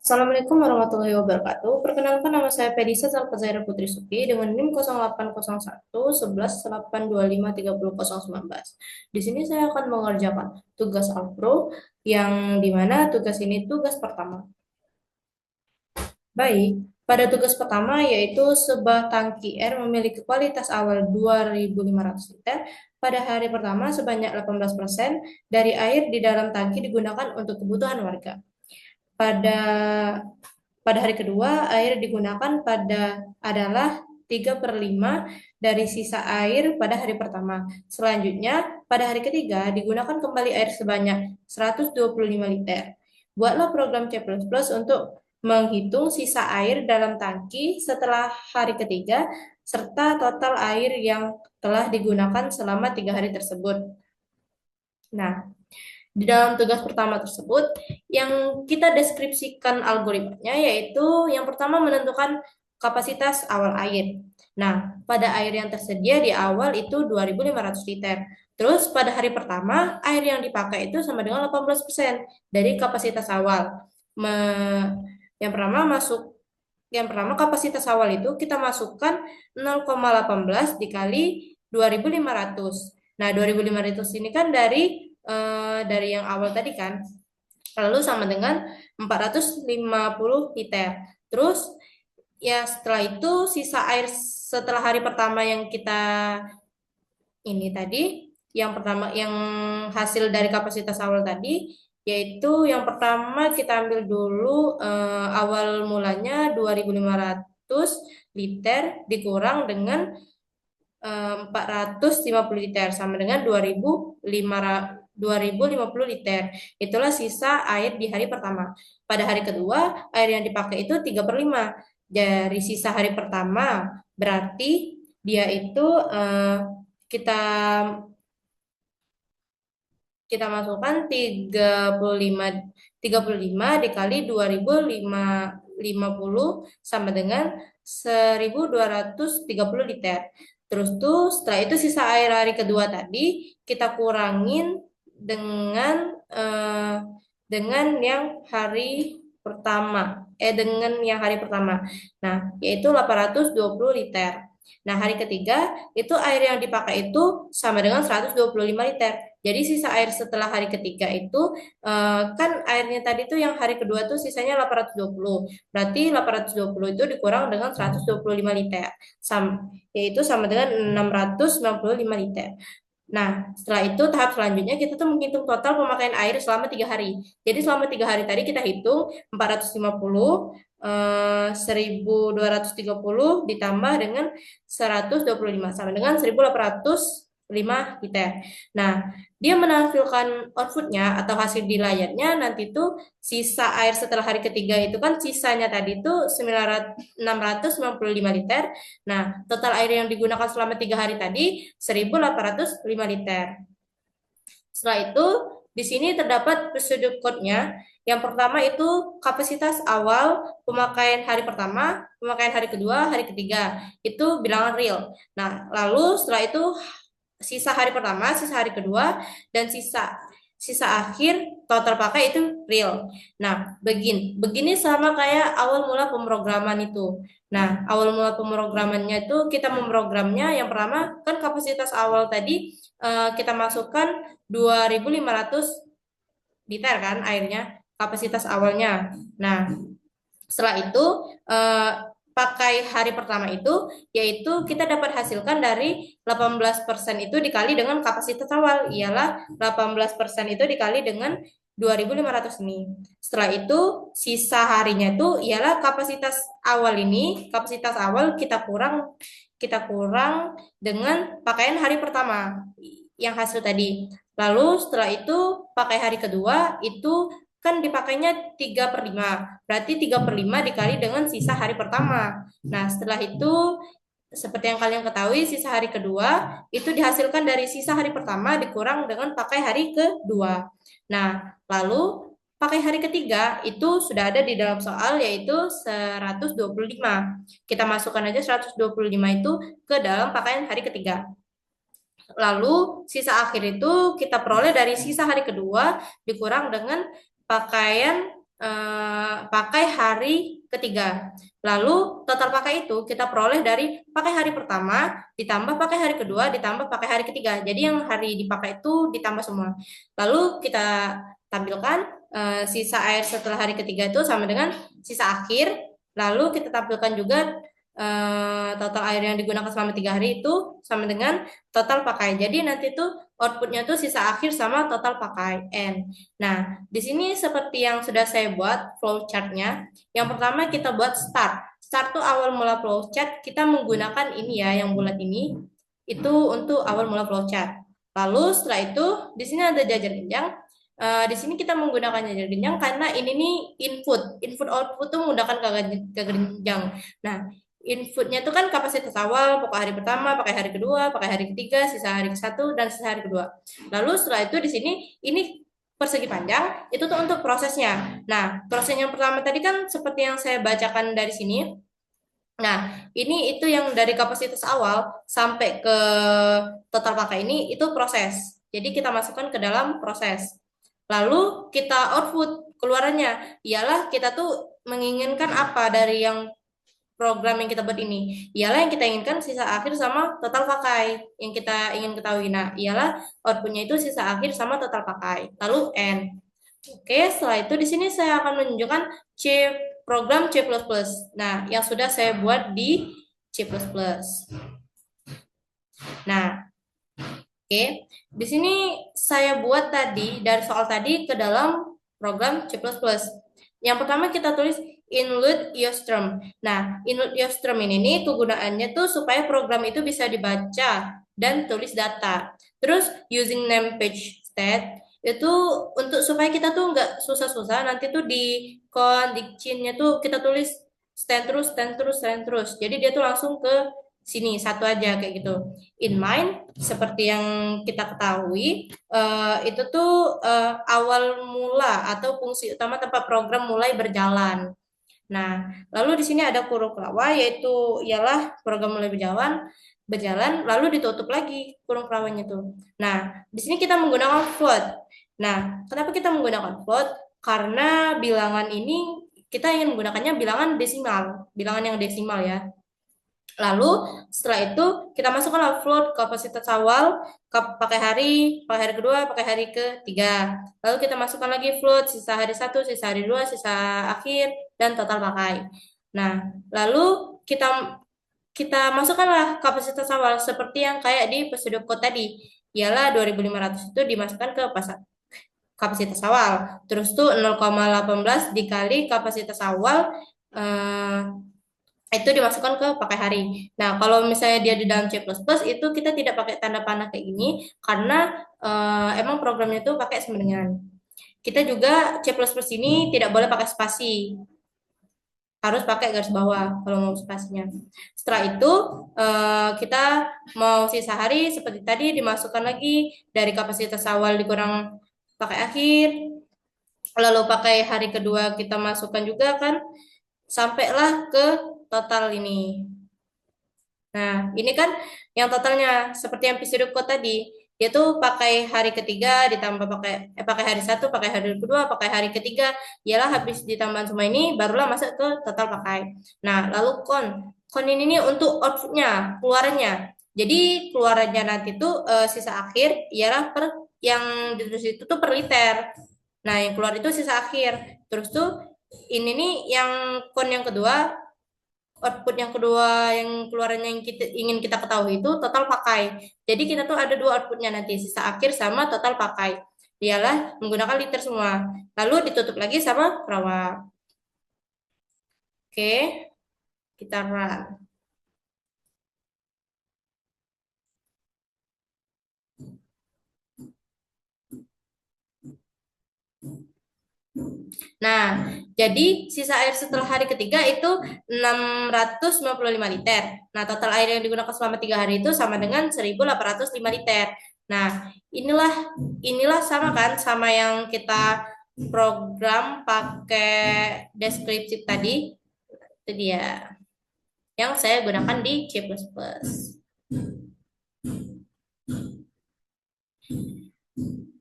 Assalamualaikum warahmatullahi wabarakatuh. Perkenalkan nama saya Pedisa Salpezaira Putri Suki dengan NIM 0801 11 825 30 019. Di sini saya akan mengerjakan tugas Alpro yang dimana tugas ini tugas pertama. Baik, pada tugas pertama yaitu sebuah tangki air memiliki kualitas awal 2.500 liter. Pada hari pertama sebanyak 18% dari air di dalam tangki digunakan untuk kebutuhan warga. Pada pada hari kedua, air digunakan adalah 3/5 dari sisa air pada hari pertama. Selanjutnya, pada hari ketiga digunakan kembali air sebanyak 125 liter. Buatlah program C++ untuk menghitung sisa air dalam tangki setelah hari ketiga serta total air yang telah digunakan selama 3 hari tersebut. Nah, di dalam tugas pertama tersebut, yang kita deskripsikan algoritmanya yaitu yang pertama menentukan kapasitas awal air. Nah, pada air yang tersedia di awal itu 2.500 liter. Terus pada hari pertama, air yang dipakai itu sama dengan 18% dari kapasitas awal. Yang pertama yang pertama kapasitas awal itu kita masukkan 0,18 dikali 2.500. Nah, 2.500 ini kan dari yang awal tadi kan, lalu sama dengan 450 liter. Terus ya setelah itu sisa air setelah hari pertama yang kita ini tadi, yang pertama yang hasil dari kapasitas awal tadi, yaitu yang pertama kita ambil dulu awal mulanya 2.500 liter dikurang dengan 450 liter sama dengan 2.050 liter. Itulah sisa air di hari pertama. Pada hari kedua, air yang dipakai itu 3/5 dari sisa hari pertama. Berarti dia itu kita kita masukkan 35 dikali 2.550 sama dengan 1.230 liter. Terus tuh setelah itu sisa air hari kedua tadi kita kurangin dengan yang hari pertama. Dengan yang hari pertama. Nah, yaitu 820 liter. Nah, hari ketiga itu air yang dipakai itu sama dengan 125 liter. Jadi sisa air setelah hari ketiga itu kan airnya tadi tuh yang hari kedua tuh sisanya 820. Berarti 820 itu dikurang dengan 125 liter. Yaitu sama dengan 695 liter. Nah, setelah itu tahap selanjutnya kita tuh menghitung total pemakaian air selama 3 hari. Jadi selama 3 hari tadi kita hitung 450, 1.230 ditambah dengan 125 sama dengan 1.805 liter. Nah, dia menampilkan outputnya atau hasil di layarnya nanti tuh sisa air setelah hari ketiga itu kan sisanya tadi tuh 695 liter. Nah, total air yang digunakan selama 3 hari tadi 1.805 liter. Setelah itu, di sini terdapat prosedur code-nya. Yang pertama itu kapasitas awal pemakaian hari pertama, pemakaian hari kedua, hari ketiga. Itu bilangan real. Nah, lalu setelah itu sisa hari pertama, sisa hari kedua, dan sisa sisa akhir total pakai itu real. Nah, begini sama kayak awal mula pemrograman itu. Nah, awal mula pemrogramannya itu kita memprogramnya yang pertama kan kapasitas awal tadi kita masukkan 2.500 liter kan airnya kapasitas awalnya. Nah, setelah itu eh, pakai hari pertama itu yaitu kita dapat hasilkan dari 18% itu dikali dengan kapasitas awal ialah 18% itu dikali dengan 2.500 ini. Setelah itu sisa harinya itu ialah kapasitas awal ini, kapasitas awal kita kurang dengan pakaian hari pertama yang hasil tadi. Lalu setelah itu pakai hari kedua itu kan dipakainya 3/5. Berarti 3/5 dikali dengan sisa hari pertama. Nah, setelah itu seperti yang kalian ketahui, sisa hari kedua itu dihasilkan dari sisa hari pertama dikurang dengan pakai hari kedua. Nah, lalu pakai hari ketiga itu sudah ada di dalam soal yaitu 125. Kita masukkan aja 125 itu ke dalam pakaian hari ketiga. Lalu sisa akhir itu kita peroleh dari sisa hari kedua dikurang dengan pakaian pakai hari ketiga. Lalu total pakai itu kita peroleh dari pakai hari pertama ditambah pakai hari kedua ditambah pakai hari ketiga. Jadi yang hari dipakai itu ditambah semua. Lalu kita tampilkan sisa air setelah hari ketiga itu sama dengan sisa akhir. Lalu kita tampilkan juga total air yang digunakan selama 3 hari itu sama dengan total pakai. Jadi nanti tuh outputnya tuh sisa akhir sama total pakai N. Nah, di sini seperti yang sudah saya buat flowchartnya. Yang pertama kita buat start. Start tuh awal mula flowchart kita menggunakan ini ya, yang bulat ini. Itu untuk awal mula flowchart. Lalu setelah itu di sini ada jajar jenjang. Di sini kita menggunakan jajar jenjang karena ini nih input output tuh menggunakan jajar jenjang. Nah, inputnya itu kan kapasitas awal, pakai hari pertama, pakai hari kedua, pakai hari ketiga, sisa hari ke-1 dan sisa hari kedua. Lalu setelah itu di sini ini persegi panjang itu tuh untuk prosesnya. Nah, proses yang pertama tadi kan seperti yang saya bacakan dari sini. Nah, ini itu yang dari kapasitas awal sampai ke total pakai ini itu proses. Jadi kita masukkan ke dalam proses. Lalu kita output keluarannya ialah kita tuh menginginkan apa dari yang program yang kita buat ini. Ialah yang kita inginkan sisa akhir sama total pakai yang kita ingin ketahui. Nah, ialah outputnya itu sisa akhir sama total pakai. Lalu N. Oke, setelah itu di sini saya akan menunjukkan program C++. Nah, yang sudah saya buat di C++. Nah, oke. Di sini saya buat tadi dari soal tadi ke dalam program C++. Yang pertama kita tulis include Eostrom. Nah, include Eostrom ini kegunaannya tuh supaya program itu bisa dibaca dan tulis data. Terus using name page state itu untuk supaya kita tuh nggak susah-susah nanti tuh di condition-nya tuh kita tulis stand terus, stand terus, stand terus. Jadi dia tuh langsung ke sini satu aja kayak gitu. In mind seperti yang kita ketahui itu tuh awal mula atau fungsi utama tempat program mulai berjalan. Nah, lalu di sini ada kurung kelawar yaitu ialah program mulai berjalan lalu ditutup lagi kurung kelawanya tuh. Nah, di sini kita menggunakan float. Nah, kenapa kita menggunakan float? Karena bilangan ini kita ingin menggunakannya bilangan desimal, bilangan yang desimal ya. Lalu setelah itu kita masukkan float kapasitas awal pakai hari kedua, pakai hari ketiga. Lalu kita masukkan lagi float sisa hari 1, sisa hari 2, sisa akhir dan total pakai. Nah, lalu kita kita masukkanlah kapasitas awal seperti yang kayak di pseudocode tadi. Ialah 2500 itu dimasukkan ke kapasitas awal. Terus tuh 0,18 dikali kapasitas awal eh, itu dimasukkan ke pakai hari. Nah, kalau misalnya dia di dalam C++ itu kita tidak pakai tanda panah kayak gini karena emang programnya itu pakai sembarangan. Kita juga C++ ini tidak boleh pakai spasi. Harus pakai garis bawah kalau mau spasinya. Setelah itu kita mau sisa hari seperti tadi dimasukkan lagi dari kapasitas awal dikurang pakai akhir. Lalu pakai hari kedua kita masukkan juga kan sampailah ke total ini. Nah, ini kan yang totalnya seperti yang episode code tadi. Dia tuh pakai hari ketiga ditambah pakai hari 1, pakai hari kedua, pakai hari ketiga. Ialah habis ditambah semua ini barulah masuk ke total pakai. Nah, lalu kon ini nih untuk outputnya, keluarannya. Jadi keluarannya nanti tuh sisa akhir ialah per yang di situ tuh per liter. Nah, yang keluar itu sisa akhir. Terus tuh ini nih yang yang kedua output yang kedua yang keluarannya yang kita ingin kita ketahui itu total pakai. Jadi kita tuh ada dua outputnya nanti sisa akhir sama total pakai. Dialah menggunakan liter semua. Lalu ditutup lagi sama perawat. Oke, kita run. Nah, jadi sisa air setelah hari ketiga itu 655 liter. Nah, total air yang digunakan selama 3 hari itu sama dengan 1805 liter. Nah, inilah inilah sama kan sama yang kita program pakai deskripsi tadi. Itu dia yang saya gunakan di C++.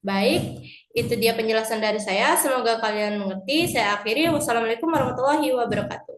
Baik, Itu dia penjelasan dari saya. Semoga kalian mengerti. Saya akhiri. Wassalamualaikum warahmatullahi wabarakatuh.